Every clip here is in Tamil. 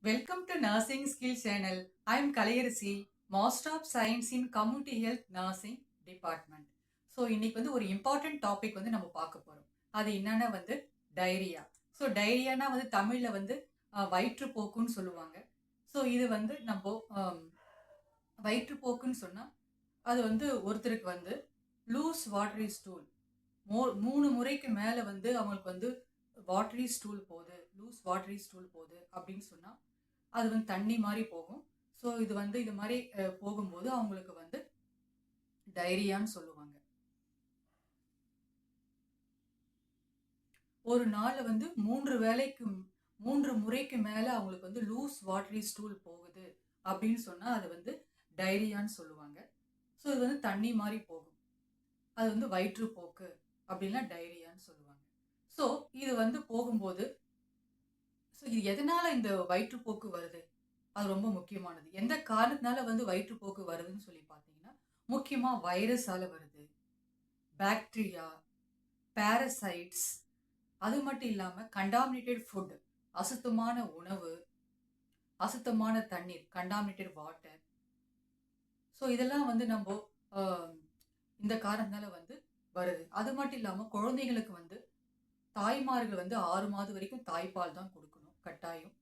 Welcome to Nursing Skill Channel. I am Kalayarisi, Master of Science in Community Health Nursing Department. So இன்னைக்கு ஒரு இம்பார்ட்டன்ட் டாபிக் நம்ம பார்க்க போகிறோம். அது என்னன்னா டைரியா. ஸோ டைரியானா தமிழில் வயிற்றுப்போக்குன்னு சொல்லுவாங்க. ஸோ இது நம்ம வயிற்றுப்போக்குன்னு சொன்னால் அது ஒருத்தருக்கு லூஸ் வாட்டரி ஸ்டூல் 3 முறைக்கு மேலே அவங்களுக்கு வாட்டரி ஸ்டூல் போகுது, லூஸ் வாட்டரி ஸ்டூல் போகுது அப்படின்னு சொன்னால் அது தண்ணி மாதிரி போகும். ஸோ இது மாதிரி போகும்போது அவங்களுக்கு டைரியான்னு சொல்லுவாங்க. ஒரு நாள் 3 முறைக்கு மேலே அவங்களுக்கு லூஸ் வாட்டரி ஸ்டூல் போகுது அப்படின்னு சொன்னால் அது டைரியான்னு சொல்லுவாங்க. ஸோ இது தண்ணி மாதிரி போகும். அது வயிற்றுப்போக்கு அப்படின்னா டைரியான்னு சொல்லுவாங்க. ஸோ இது போகும்போது ஸோ இது எதனால இந்த வயிற்றுப்போக்கு வருது, அது ரொம்ப முக்கியமானது. எந்த காரணத்தினால வயிற்றுப்போக்கு வருதுன்னு சொல்லி பார்த்தீங்கன்னா, முக்கியமாக வைரஸால வருது, பாக்டீரியா, பாரசைட்ஸ், அது மட்டும் இல்லாமல் கண்டாமினேட்டட் ஃபுட், அசுத்தமான உணவு, அசுத்தமான தண்ணீர், கண்டாமினேட்டட் வாட்டர். ஸோ இதெல்லாம் நம்ம இந்த காரணத்தினால வருது. அது மட்டும் இல்லாமல் குழந்தைங்களுக்கு தாய்மார்கள் 6 மாதம் வரைக்கும் தாய்ப்பால் தான் கொடுக்கணும் கட்டாயம்.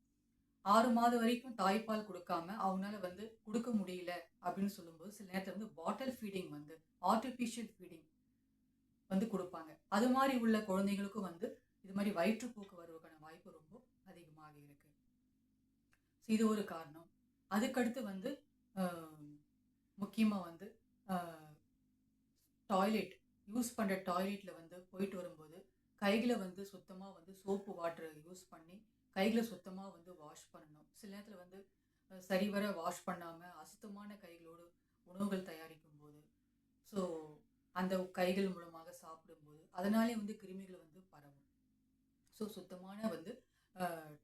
6 மாதம் வரைக்கும் தாய்ப்பால் கொடுக்காம அவங்களால கொடுக்க முடியல அப்படின்னு சொல்லும்போது சில நேரத்தில் பாட்டில் ஃபீடிங் ஆர்டிஃபிஷியல் ஃபீடிங் கொடுப்பாங்க. அது மாதிரி உள்ள குழந்தைங்களுக்கும் இது மாதிரி வயிற்றுப்போக்கு வருவதற்கான வாய்ப்பு ரொம்ப அதிகமாக இருக்கு. இது ஒரு காரணம். அதுக்கடுத்து முக்கியமாக டாய்லெட் யூஸ் பண்ணுற டாய்லெட்டில் போயிட்டு வரும்போது கைகளை சுத்தமாக சோப்பு வாட்டர் யூஸ் பண்ணி கைகளை சுத்தமாக வாஷ் பண்ணணும். சில நேரத்தில் சரிவர வாஷ் பண்ணாமல் அசுத்தமான கைகளோடு உணவுகள் தயாரிக்கும் போது, ஸோ அந்த கைகள் மூலமாக சாப்பிடும்போது அதனாலே கிருமிகள் பரவும். ஸோ சுத்தமான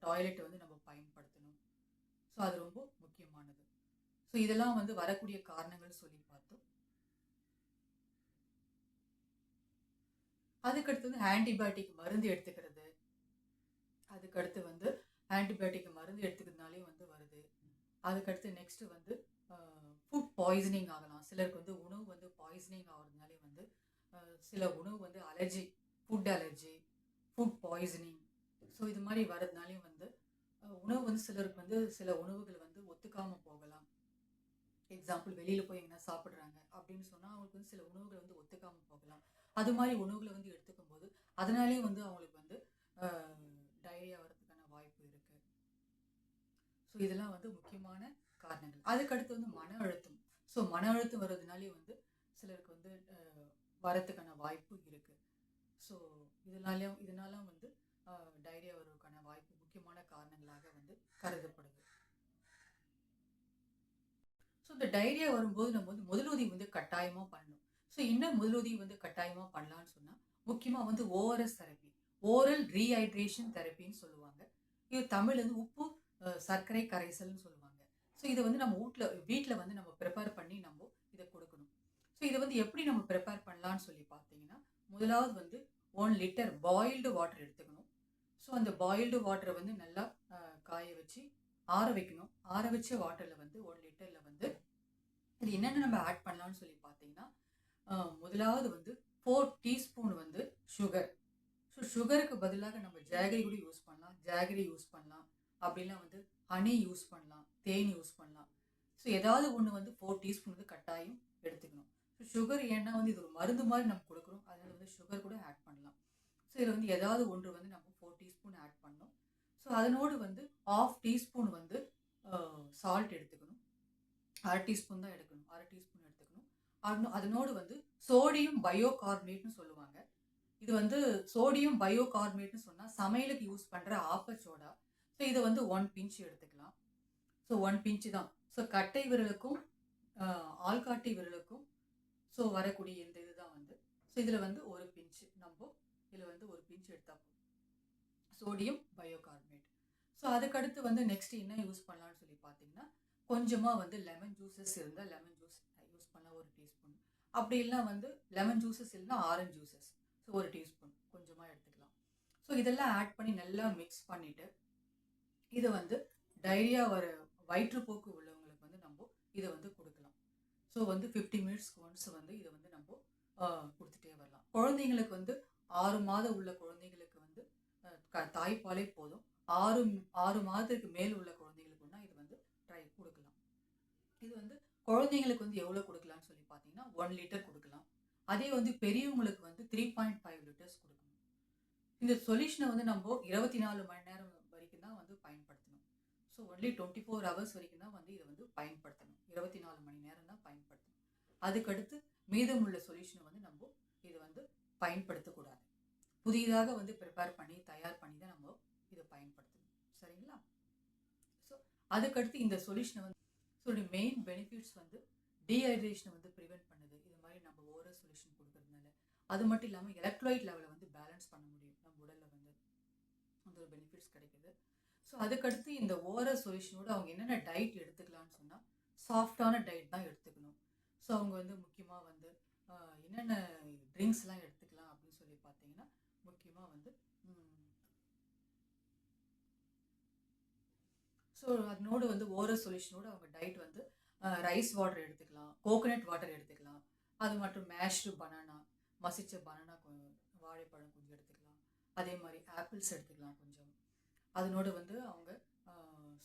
டாய்லெட்டை நம்ம பயன்படுத்தணும். ஸோ அது ரொம்ப முக்கியமானது. ஸோ இதெல்லாம் வரக்கூடிய காரணங்கள் சொல்லி பார்த்தோம். அதுக்கடுத்து ஆன்டிபயோட்டிக் மருந்து எடுத்துக்கிறது. அதுக்கடுத்து ஆன்டிபயோட்டிக் மருந்து எடுத்துக்கிறதுனாலே வருது. அதுக்கடுத்து நெக்ஸ்ட் ஃபுட் பாய்சனிங் ஆகலாம். சிலருக்கு உணவு பாய்சனிங் ஆகிறதுனாலே சில உணவு allergy, food allergy, food poisoning. So இது மாதிரி வர்றதுனாலே உணவு சிலருக்கு சில உணவுகள் ஒத்துக்காமல் போகலாம். எக்ஸாம்பிள் வெளியில் போய் எங்கன்னா சாப்பிட்றாங்க அப்படின்னு சொன்னால் அவங்களுக்கு சில உணவுகள் ஒத்துக்காமல் போகலாம். அது மாதிரி உணவுகளை எடுத்துக்கும் போது அதனாலே அவங்களுக்கு டைரியா வரதுக்கான வாய்ப்பு இருக்கு. ஸோ இதெல்லாம் முக்கியமான காரணங்கள். அதுக்கடுத்து மன அழுத்தம். ஸோ மன அழுத்தம் வர்றதுனாலே சிலருக்கு வரத்துக்கான வாய்ப்பு இருக்கு. ஸோ இதனால டைரியா வருவதற்கான வாய்ப்பு முக்கியமான காரணங்களாக கருதப்படுது. ஸோ இந்த டைரியா வரும்போது நம்ம முதலுதவி கட்டாயமாக பண்ணணும். ஸோ இன்னும் முதலுதவி கட்டாயமாக பண்ணலான்னு சொன்னால் முக்கியமாக ஓஆர்எஸ் தெரப்பி, ஓரல் ரீஹைட்ரேஷன் தெரப்பின்னு சொல்லுவாங்க. இது தமிழ் உப்பு சர்க்கரை கரைசல்னு சொல்லுவாங்க. ஸோ இதை நம்ம வீட்டில் நம்ம ப்ரிப்பேர் பண்ணி நம்ம இதை கொடுக்கணும். ஸோ இதை எப்படி நம்ம ப்ரிப்பேர் பண்ணலான்னு சொல்லி பார்த்தீங்கன்னா, முதலாவது 1 லிட்டர் பாயில்டு வாட்டர் எடுத்துக்கணும். ஸோ அந்த பாயில்டு வாட்டரை நல்லா காய வச்சு ஆற வைக்கணும். ஆற வச்ச வாட்டரில் 1 லிட்டரில் இது என்னென்ன நம்ம ஆட் பண்ணலாம்னு சொல்லி பார்த்தீங்கன்னா, முதலாவது 4 டீஸ்பூன் சுகர். ஸோ சுகருக்கு பதிலாக நம்ம ஜாகரி கூட யூஸ் பண்ணலாம், ஜாகரி யூஸ் பண்ணலாம், அப்படிலாம் ஹனி யூஸ் பண்ணலாம், தேன் யூஸ் பண்ணலாம். ஸோ ஏதாவது ஒன்று 4 டீஸ்பூன் கட்டாயம் எடுத்துக்கணும். ஸோ சுகர் ஏன்னா இது ஒரு மருந்து மாதிரி நம்ம கொடுக்குறோம், அதனால் சுகர் கூட ஆட் பண்ணலாம். ஸோ இதில் ஏதாவது ஒன்று நம்ம 4 டீஸ்பூன் ஆட் பண்ணணும். ஸோ அதனோடு ½ டீஸ்பூன் சால்ட் எடுத்துக்கணும். 1/2 டீஸ்பூன் தான் எடுக்கணும், 1/2 டீஸ்பூன் எடுத்துக்கணும். அதனோடு சோடியம் பயோகார்பனேட்னு சொல்லுவாங்க. இது சோடியம் பயோகார்பனேட்னு சொன்னால் சமையலுக்கு யூஸ் பண்ணுற ஆப்ப சோடா. ஸோ இதை 1 பிஞ்ச் எடுத்துக்கலாம். ஸோ 1 பிஞ்சு தான். ஸோ கட்டை விரலுக்கும் ஆள்காட்டி விரலுக்கும் ஸோ வரக்கூடிய இந்த இதுதான் ஸோ இதில் 1 பிஞ்சு நம்ம இதில் 1 பிஞ்ச் எடுத்தால் போதும், சோடியம் பயோகார்பனேட். ஸோ அதுக்கடுத்து நெக்ஸ்ட் என்ன யூஸ் பண்ணலான்னு சொல்லி பார்த்தீங்கன்னா, கொஞ்சமாக லெமன் ஜூஸஸ் இருந்தால் லெமன் ஜூஸ் யூஸ் பண்ணலாம், 1 டீஸ்பூன். அப்படி இல்லைனா லெமன் ஜூஸஸ் இல்லைனா ஆரஞ்சு ஜூஸஸ், ஸோ 1 டீஸ்பூன் கொஞ்சமாக எடுத்துக்கலாம். ஸோ இதெல்லாம் ஆட் பண்ணி நல்லா மிக்ஸ் பண்ணிவிட்டு இதை டைரியா வயிற்றுப்போக்கு உள்ளவங்களுக்கு வந்து நம்ம இதை வந்து கொடுக்கலாம். ஸோ வந்து 50 மினிட்ஸ்க்கு ஒன்ஸ் வந்து இதை வந்து நம்ம கொடுத்துட்டே வரலாம். குழந்தைங்களுக்கு வந்து 6 மாதம் உள்ள குழந்தைங்களுக்கு வந்து தாய்ப்பாலே போதும். 6 6 மாதத்துக்கு மேல் உள்ள குழந்தைங்களுக்குன்னா இது வந்து கொடுக்கலாம். இது வந்து குழந்தைங்களுக்கு வந்து எவ்வளோ கொடுக்கலாம்னு சொல்லி பார்த்தீங்கன்னா 1 லிட்டர் கொடுக்கலாம். அதே வந்து பெரியவங்களுக்கு வந்து 3.5 லிட்டர்ஸ் கொடுக்கணும். இந்த சொல்யூஷனை வந்து நம்ம 24 மணி நேரம் வரைக்கும் தான் வந்து பயன்படுத்தணும். ஸோ ஒன்லி 24 ஹவர்ஸ் வரைக்கும் தான் வந்து இதை வந்து பயன்படுத்தணும். 24 மணி நேரம் தான் பயன்படுத்தணும். அதுக்கடுத்து மீதமுள்ள சொல்யூஷனை வந்து நம்ம இதை வந்து பயன்படுத்தக்கூடாது. புதிதாக வந்து ப்ரிப்பேர் பண்ணி தயார் பண்ணி தான் நம்ம இதை பயன்படுத்தணும். சரிங்களா? ஸோ அதுக்கடுத்து இந்த சொல்யூஷனை வந்து மெயின் பெனிஃபிட்ஸ் வந்து டீஹைட்ரேஷனை வந்து ப்ரிவென்ட் பண்ணுது. இது மாதிரி நம்ம ஓரல் சொல்யூஷன் கொடுக்கறதுனால. அது மட்டும் இல்லாமல் எலக்ட்ரோலைட் லெவலை வந்து பேலன்ஸ் பண்ண முடியும். நம்ம உடலில் வந்து அந்த ஒரு பெனிஃபிட்ஸ் கிடைக்குது. ஸோ அதுக்கடுத்து இந்த ஓரல் சொல்யூஷனோட அவங்க என்னென்ன டயட் எடுத்துக்கலாம்னு சொன்னால் சாஃப்டான டயட் தான் எடுத்துக்கணும். ஸோ அவங்க வந்து முக்கியமாக வந்து என்னென்ன ட்ரிங்க்ஸ்லாம் எடுத்துக்கலாம் அப்படின்னு சொல்லி பார்த்தீங்கன்னா முக்கியமாக வந்து ஸோ அதனோடு வந்து ஓரல் சொல்யூஷனோட அவங்க டயட் வந்து ரைஸ் வாட்டர் எடுத்துக்கலாம், கோகோனட் வாட்டர் எடுத்துக்கலாம். அது மட்டும் மேஷ்டு பனானா, மசிச்ச பனானா வாழைப்பழம் கொஞ்சம் எடுத்துக்கலாம். அதே மாதிரி ஆப்பிள்ஸ் எடுத்துக்கலாம் கொஞ்சம். அதனோட வந்து அவங்க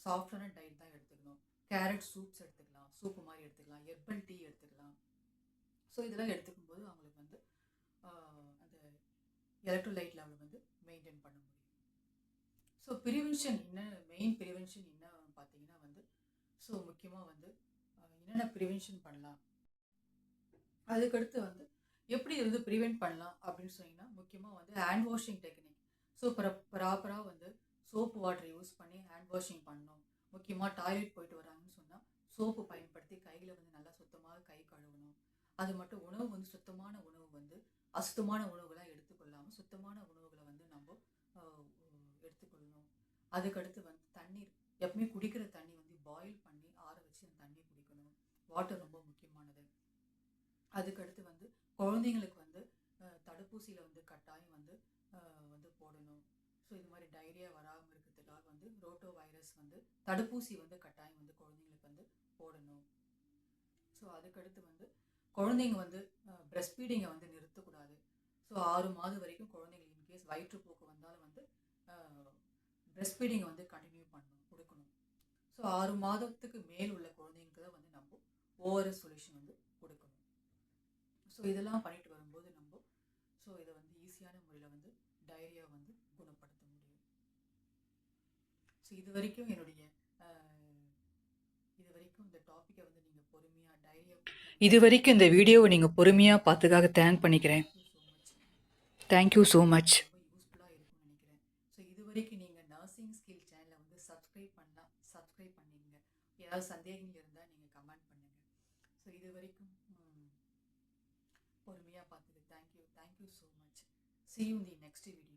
சாஃப்டான டயட் தான் எடுத்துக்கணும். கேரட் சூப்ஸ் எடுத்துக்கலாம், சூப்பு மாதிரி எடுத்துக்கலாம், ஹெர்பல் டீ எடுத்துக்கலாம். ஸோ இதெல்லாம் எடுத்துக்கும் போது அவங்களுக்கு வந்து அந்த எலக்ட்ரோலைட் லெவல் வந்து மெயின்டைன் பண்ண முடியும். ஸோ ப்ரிவென்ஷன் மெயின் ப்ரிவென்ஷன் என்ன பார்த்தீங்கன்னா வந்து ஸோ முக்கியமாக வந்து என்னென்ன ப்ரிவென்ஷன் பண்ணலாம், அதுக்கடுத்து வந்து எப்படி வந்து ப்ரிவென்ட் பண்ணலாம் அப்படின்னு சொன்னீங்கன்னா முக்கியமாக வந்து ஹேண்ட் வாஷிங் டெக்னிக். ஸோ ப்ராப்பராக வந்து சோப்பு வாட்டர் யூஸ் பண்ணி ஹேண்ட் வாஷிங் பண்ணணும். முக்கியமாக டாய்லெட் போயிட்டு வராங்கன்னு சொன்னால் சோப்பு பயன்படுத்தி கையில் வந்து நல்லா சுத்தமாக கை கழுவணும். அது மட்டும் உணவு வந்து சுத்தமான உணவு வந்து அசுத்தமான உணவுகளாக எடுத்துக்கொள்ளாமல் சுத்தமான உணவுகளை வந்து நம்ம எடுத்துக்கொள்ளணும். அதுக்கடுத்து வந்து தண்ணீர் எப்பவுமே குடிக்கிற தண்ணி வந்து பாயில் பண்ணி ஆற வச்சு அந்த தண்ணி குடிக்கணும். வாட்டர் ரொம்ப முக்கியமானது. அதுக்கடுத்து வந்து குழந்தைங்களுக்கு வந்து தடுப்பூசியில் வந்து கட்டாயம் வந்து வந்து போடணும். ஸோ இது மாதிரி டைரியா வராமல் இருக்கிறதுக்காக வந்து ரோட்டோ வைரஸ் வந்து தடுப்பூசி வந்து கட்டாயம் வந்து குழந்தைங்களுக்கு வந்து போடணும். ஸோ அதுக்கடுத்து வந்து குழந்தைங்க வந்து பிரெஸ்ட் ஃபீடிங்கை வந்து நிறுத்தக்கூடாது. ஸோ 6 மாதம் வரைக்கும் குழந்தைங்களுக்கு இன்கேஸ் வயிற்றுப்போக்கு வந்தாலும் வந்து பிரெஸ்ட் ஃபீடிங்கை வந்து கண்டினியூ கொடுக்கணும். ஸோ 6 மாதத்துக்கு மேல் உள்ள குழந்தைங்களுக்கு தான் வந்து நம்ம ஓஆர்எஸ் சொல்யூஷன் வந்து கொடுக்கணும். ஸோ இதெல்லாம் பண்ணிட்டு வரும்போது நம்ம ஸோ இதை வந்து ஈஸியான முறையில் வந்து டைரியா வந்து குணப்படுத்த முடியும். ஸோ இது வரைக்கும் இந்த டாப்பிக்கை வந்து நீங்கள் பொறுமையாக டைரியா இது வரைக்கும் இந்த வீடியோவை நீங்கள் பொறுமையாக பார்த்துக்காக தேங்க் பண்ணிக்கிறேன். Thank you so much. ரொம்ப யூஸ்ஃபுல்லாக இருக்கும்னு நினைக்கிறேன். ஸோ இது வரைக்கும் நீங்கள் நர்சிங் ஸ்கில் சேனலை வந்து சப்ஸ்கிரைப் பண்ணிடுங்க. ஏதாவது சந்தேகங்கள் இருந்தால் நீங்கள் கமெண்ட் பண்ணுங்கள். ஸோ இது வரைக்கும் பொறுமையாக பார்த்துக்கு thank you so much. See you in the next video.